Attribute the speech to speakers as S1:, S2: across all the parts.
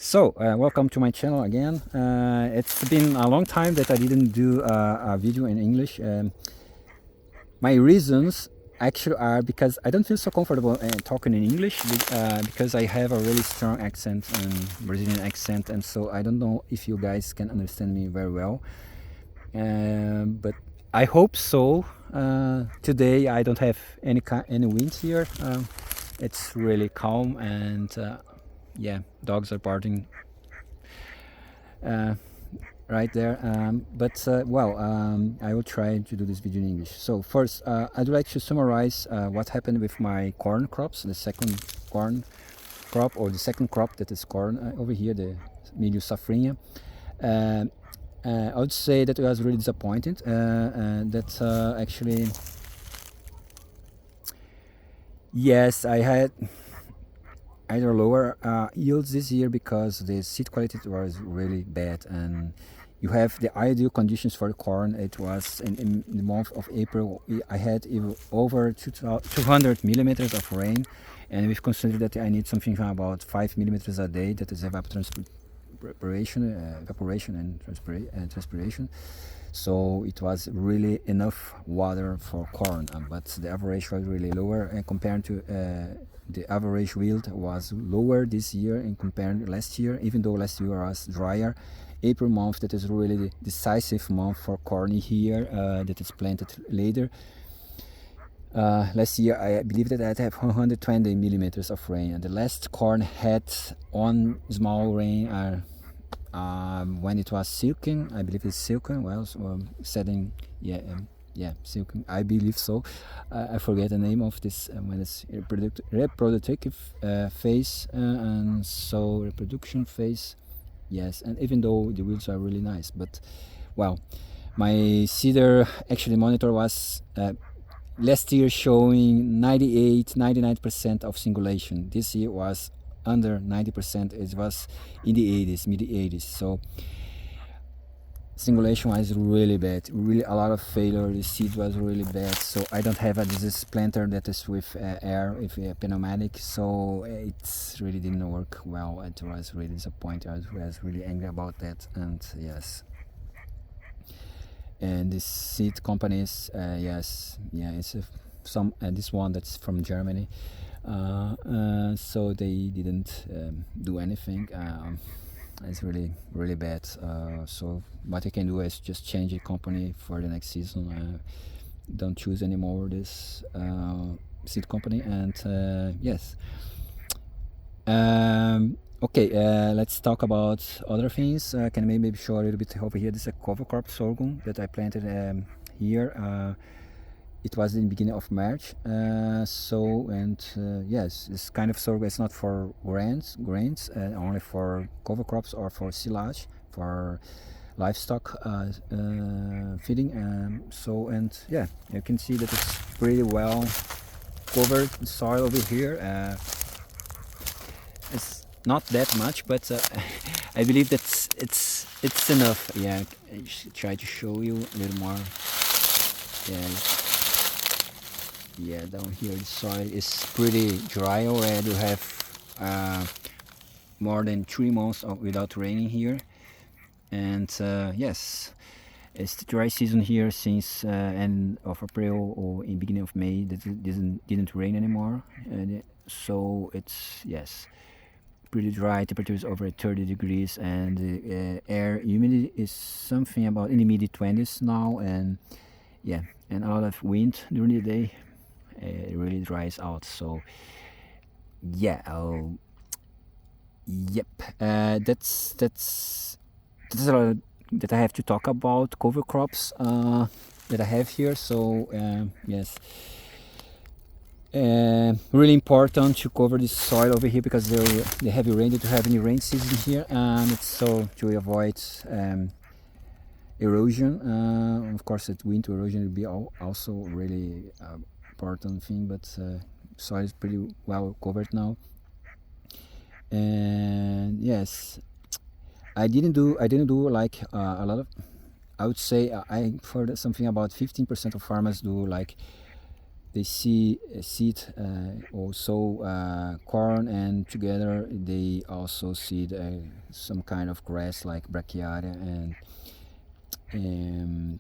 S1: So, welcome to my channel again. It's been a long time that I didn't do a video in English. My reasons actually are because I don't feel so comfortable talking in English because I have a really strong accent and Brazilian accent, and so I don't know if you guys can understand me very well. But I hope so. Today I don't have any wind here. It's really calm and yeah, dogs are barking right there. I will try to do this video in English. So first, I'd like to summarize what happened with my corn crops, the second corn crop or the second crop that is corn over here, the milho safrinha. I would say that I was really disappointed that actually, yes, I had either lower yields this year because the seed quality was really bad, and you have the ideal conditions for corn. It was in the month of April, I had over 200 millimeters of rain, and we've considered that I need something about 5 millimeters a day. That is evaporation and transpiration. So it was really enough water for corn, but the average was really lower, and compared to the average yield was lower this year in compared to last year, even though last year was drier. April month, that is really the decisive month for corn here, that is planted later. Last year I believe that I had 120 millimeters of rain, and the last corn had one small rain when it was silken. I believe it's silken. Well, setting, yeah, silken. I believe so. I forget the name of this when it's reproductive phase, and so reproduction phase. Yes, and even though the wheels are really nice, but well, my cedar actually monitor was last year showing 99% of singulation. This year was under 90%. It was in the 80s, mid 80s. So singulation was really bad, really a lot of failure. The seed was really bad, so I don't have this planter that is with air, with pneumatic, so it really didn't work well. It was really disappointed. I was really angry about that. And yes, and this seed companies, yes, yeah, it's this one that's from Germany, so they didn't do anything. It's really bad. So what I can do is just change the company for the next season. Don't choose anymore this seed company. And yes, okay, let's talk about other things. Can maybe show a little bit over here. This is a cover crop sorghum that I planted here. It was in the beginning of March. Yes, this kind of sorghum is not for grains, only for cover crops or for silage, for livestock feeding. Yeah, you can see that it's pretty well covered soil over here. It's not that much, but I believe that it's enough. Yeah, I should try to show you a little more. Yeah, down here the soil is pretty dry already. We have more than 3 months without raining here, and yes, it's the dry season here since end of April or in beginning of May. That didn't rain anymore, so it's, yes, pretty dry. Temperatures over 30 degrees, and the air humidity is something about in the mid 20s now, and yeah, and a lot of wind during the day. It really dries out. So yeah, yep, that's a lot that I have to talk about cover crops that I have here. So yes, really important to cover this soil over here because the heavy rain that you have in the rain season here, and it's so to avoid erosion. Of course, that wind erosion will be also really important thing, but soil is pretty well covered now. And yes, I didn't do like a lot of, I would say I heard something about 15% of farmers do like they see seed also corn, and together they also seed some kind of grass like brachiaria, and in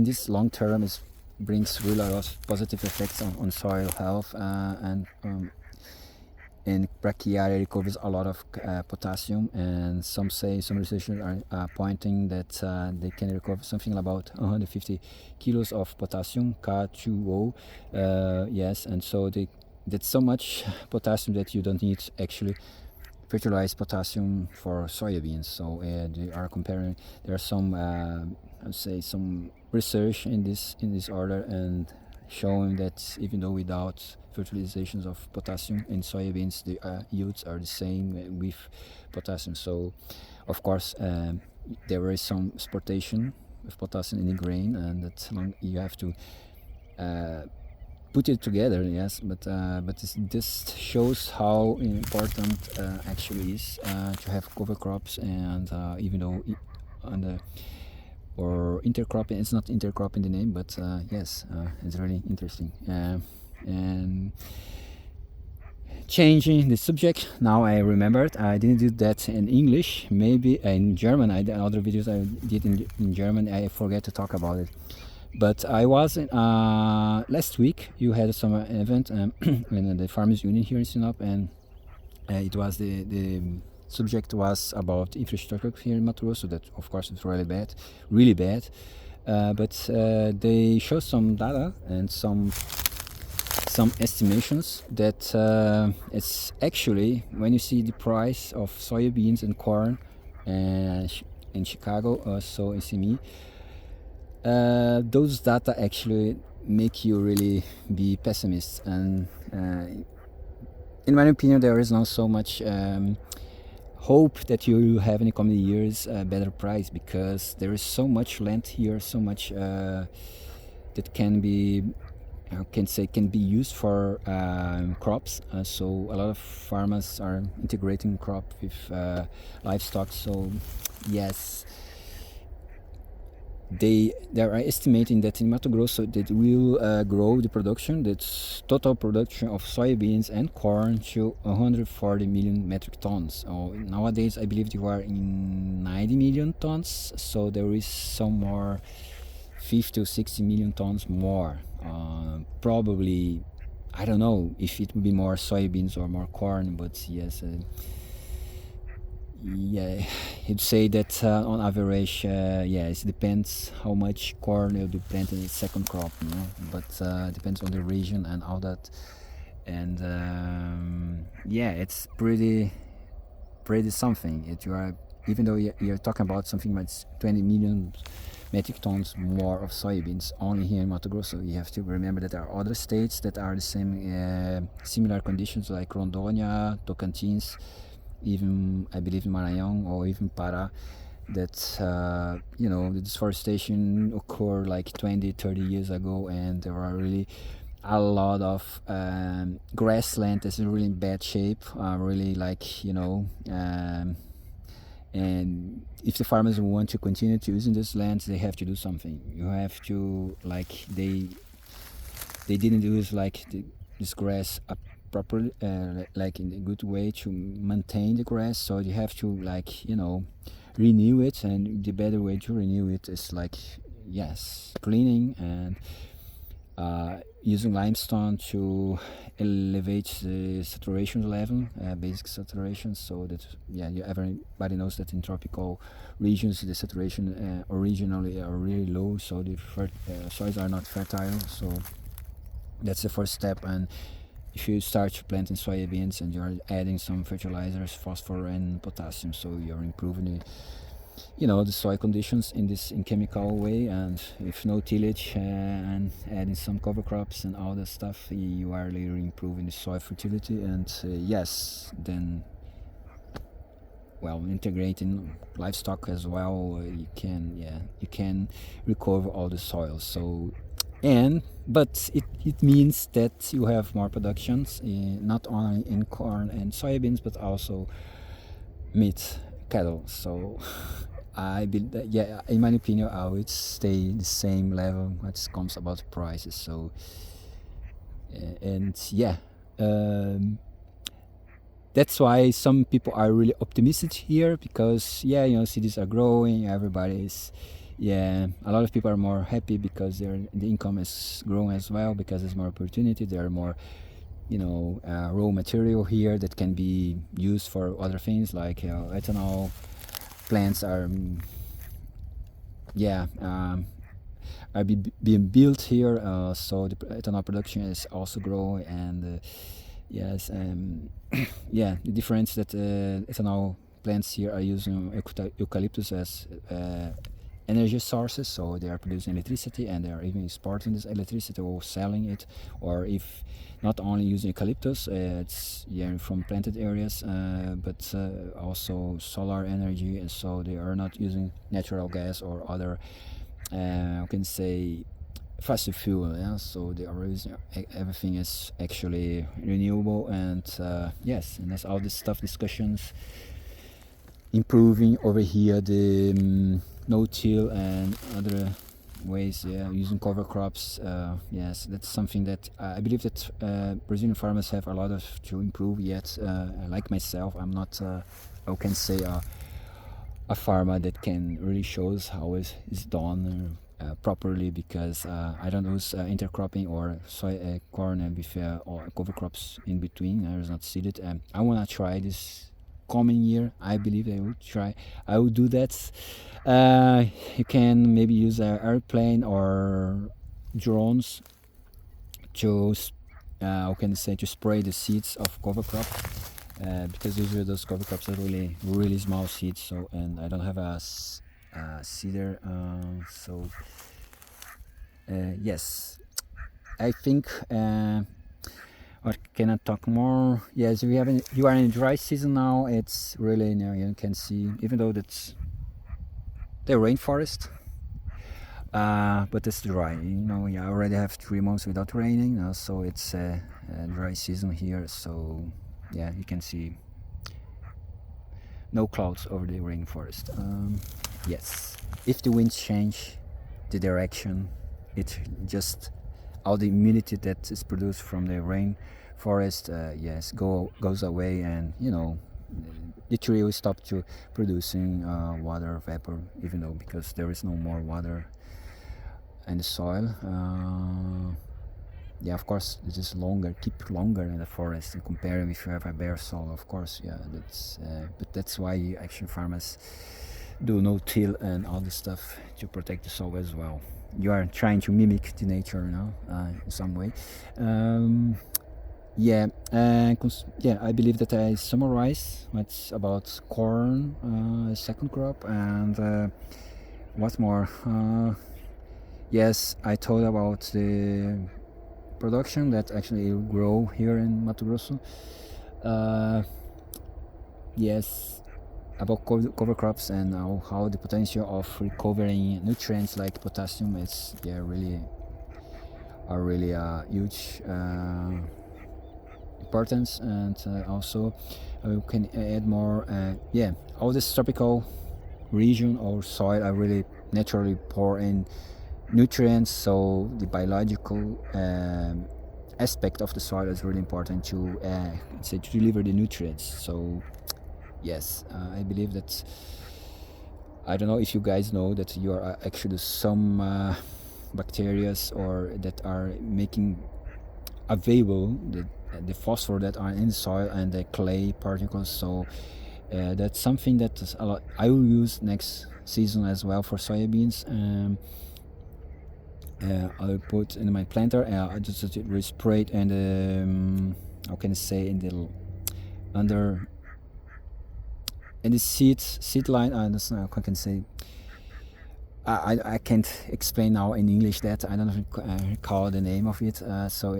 S1: this long term it brings really a lot of positive effects on soil health, and brachiaria recovers a lot of potassium, and some researchers are pointing that they can recover something about 150 kilos of potassium K2O. Yes, and so that's so much potassium that you don't need actually fertilize potassium for soybeans. So they are comparing. There are some I'd say some research in this order, and showing that even though without fertilizations of potassium in soybeans, the yields are the same with potassium. So of course there is some exportation of potassium in the grain, and that you have to put it together. Yes, but this shows how important actually is to have cover crops, and even though on the or intercropping, it's not intercropping the name, but yes, it's really interesting. And changing the subject, now I remembered I didn't do that in English, maybe in German. Other videos I did in German, I forget to talk about it. But I was last week you had some event in the Farmers Union here in Sinop, and it was the subject was about infrastructure here in Mato Grosso. That of course is really bad. But they show some data and some estimations that it's actually, when you see the price of soybeans and corn in Chicago, so in CME, those data actually make you really be pessimist. And in my opinion, there is not so much hope that you will have in the coming years a better price, because there is so much land here, so much that can be can be used for crops. So a lot of farmers are integrating crop with livestock. So yes, they are estimating that in Mato Grosso that will grow the production, that's total production of soybeans and corn, to 140 million metric tons. Nowadays I believe they are in 90 million tons, so there is some more 50 or 60 million tons more. Probably, I don't know if it will be more soybeans or more corn, but yes, yeah, he'd say that on average, yeah, it depends how much corn will be planted in the second crop, but depends on the region and all that. And yeah, it's pretty something. You are, even though you're talking about something like 20 million metric tons more of soybeans only here in Mato Grosso, you have to remember that there are other states that are the same similar conditions, like Rondônia, Tocantins, even I believe in Maranhão or even Pará, that the deforestation occurred like 20-30 years ago, and there are really a lot of grassland that's in really bad shape, really and if the farmers want to continue to using this land, they have to do something. You have to, like, they didn't use this grass properly, like in a good way to maintain the grass, so you have to renew it, and the better way to renew it is cleaning and using limestone to elevate the saturation level, basic saturation, so that everybody knows that in tropical regions the saturation originally are really low, so the soils are not fertile. So that's the first step. And if you start planting soybeans and you're adding some fertilizers, phosphorus and potassium, so you're improving the soil conditions in chemical way, and if no tillage and adding some cover crops and all that stuff, you are later improving the soil fertility. And then integrating livestock as well, you can recover all the soil. So but it means that you have more productions, not only in corn and soybeans, but also meat, cattle. So I believe that, in my opinion, I would stay the same level when it comes about prices. So And yeah, um, that's why some people are really optimistic here, because yeah, cities are growing, everybody is, yeah, a lot of people are more happy because the income is growing as well, because there's more opportunity, there are more raw material here that can be used for other things like ethanol plants are yeah are being built here, so the ethanol production is also growing. And yes, yeah, the difference that ethanol plants here are using eucalyptus as energy sources, so they are producing electricity and they are even exporting this electricity or selling it, or if not only using eucalyptus, it's from planted areas, but also solar energy, and so they are not using natural gas or other I can say fossil fuel, yeah. So they are using everything is actually renewable, and yes, and that's all this stuff discussions improving over here, the no-till and other ways, yeah, using cover crops. Yes, that's something that I believe that Brazilian farmers have a lot of to improve yet. Like myself, I'm not I can say a farmer that can really shows how it is done properly, because I don't use intercropping or soy, corn, and with or cover crops in between. I was not seeded. I wanna try this coming year. I believe I will try. I will do that. You can maybe use an airplane or drones to how can I say, to spray the seeds of cover crop, because usually those cover crops are really small seeds. So, and I don't have a seeder, so yes, I think what can I talk more? Yes, you are in dry season now. It's really, you can see, even though that's the rainforest, but it's dry. We already have 3 months without raining now, so it's a dry season here. So yeah, you can see no clouds over the rainforest. Yes, if the winds change the direction, it just all the humidity that is produced from the rainforest, yes, goes away, and the tree will stop to producing water vapor, even though, because there is no more water in the soil. Yeah, of course, it is keep longer in the forest, and comparing if you have a bare soil, of course, yeah, that's but that's why actually farmers do no-till and all this stuff to protect the soil as well. You are trying to mimic the nature, in some way. Yeah, yeah, I believe that I summarize what's about corn, second crop, and what more? Yes, I told about the production that actually grow here in Mato Grosso. Yes, about cover crops and how the potential of recovering nutrients like potassium is, yeah, really are really huge importance. And also we can add more, yeah, all this tropical region or soil are really naturally poor in nutrients, so the biological aspect of the soil is really important to say, to deliver the nutrients. So yes, I believe that, I don't know if you guys know that you are actually some bacteria or that are making available the phosphor that are in the soil and the clay particles. So that's something that is a lot I will use next season as well for soybeans. I'll put in my planter. I just spray it, and how can I say, in the under in the seed line. That's not how I can say. I can't explain now in English that I don't recall the name of it. So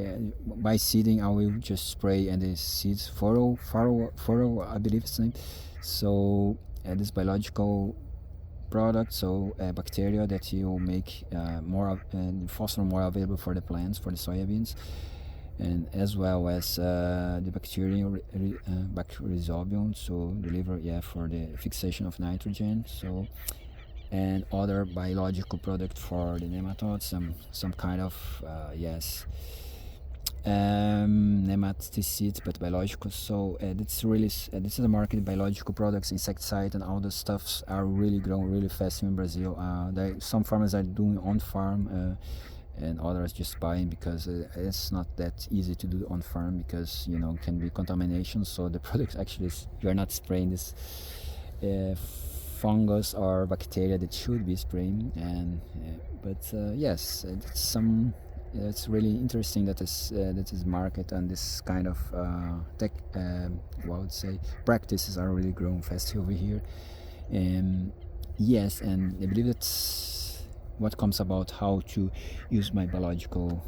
S1: by seeding, I will just spray and the seeds furrow, I believe it's the name. So this biological product, so bacteria that you make more phosphor more available for the plants, for the soybeans, and as well as the bacterium bacteriorhizobium, so deliver, yeah, for the fixation of nitrogen. So, and other biological product for the nematodes, some kind of yes nematicide, but biological. So it's really this is a market. Biological products, insecticide, and all the stuffs are really growing really fast in Brazil. Some farmers are doing on farm, and others just buying, because it's not that easy to do on farm, because can be contamination. So the products actually you are not spraying this fungus or bacteria that should be spraying. And yes, it's really interesting that this market and this kind of tech, what I would say, practices are really growing fast over here. Yes, and I believe that's what comes about how to use my biological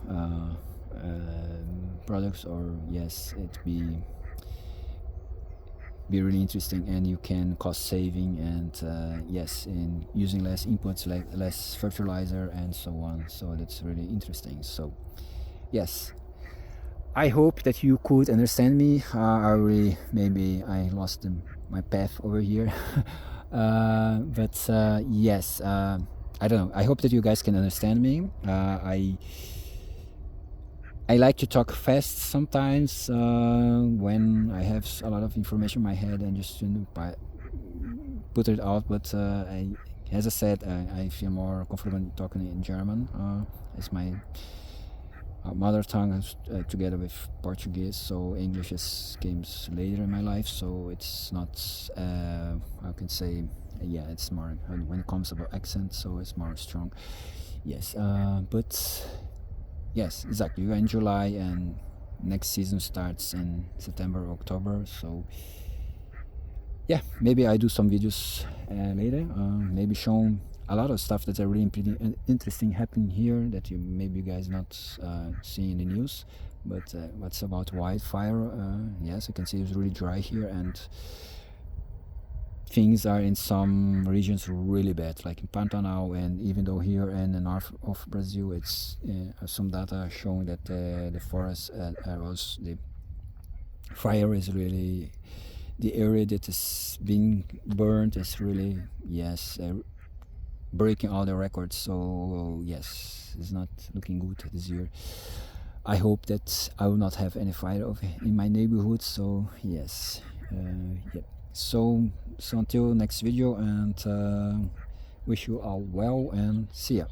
S1: products, or yes, it be really interesting, and you can cost saving, and yes, in using less inputs, like less fertilizer and so on. So that's really interesting. So yes, I hope that you could understand me. Maybe I lost my path over here. But yes, I don't know, I hope that you guys can understand me. I like to talk fast sometimes when I have a lot of information in my head, and just put it out. But as I said, I feel more comfortable talking in German as my mother tongue, together with Portuguese. So English comes later in my life. So it's not, I can say, yeah, it's more when it comes about accent. So it's more strong. Yes, but. Yes, exactly. We are in July, and next season starts in September or October. So yeah, maybe I do some videos later. Maybe showing a lot of stuff that are really pretty interesting happening here that you guys not seeing in the news. But what's about wildfire? Yes, you can see it's really dry here, and things are in some regions really bad, like in Pantanal. And even though here in the north of Brazil, it's some data showing that the forest was the fire is really, the area that is being burned is really, yes, breaking all the records. So yes, it's not looking good this year. I hope that I will not have any fire in my neighborhood. So yes, yeah. So until next video, and wish you all well, and see ya.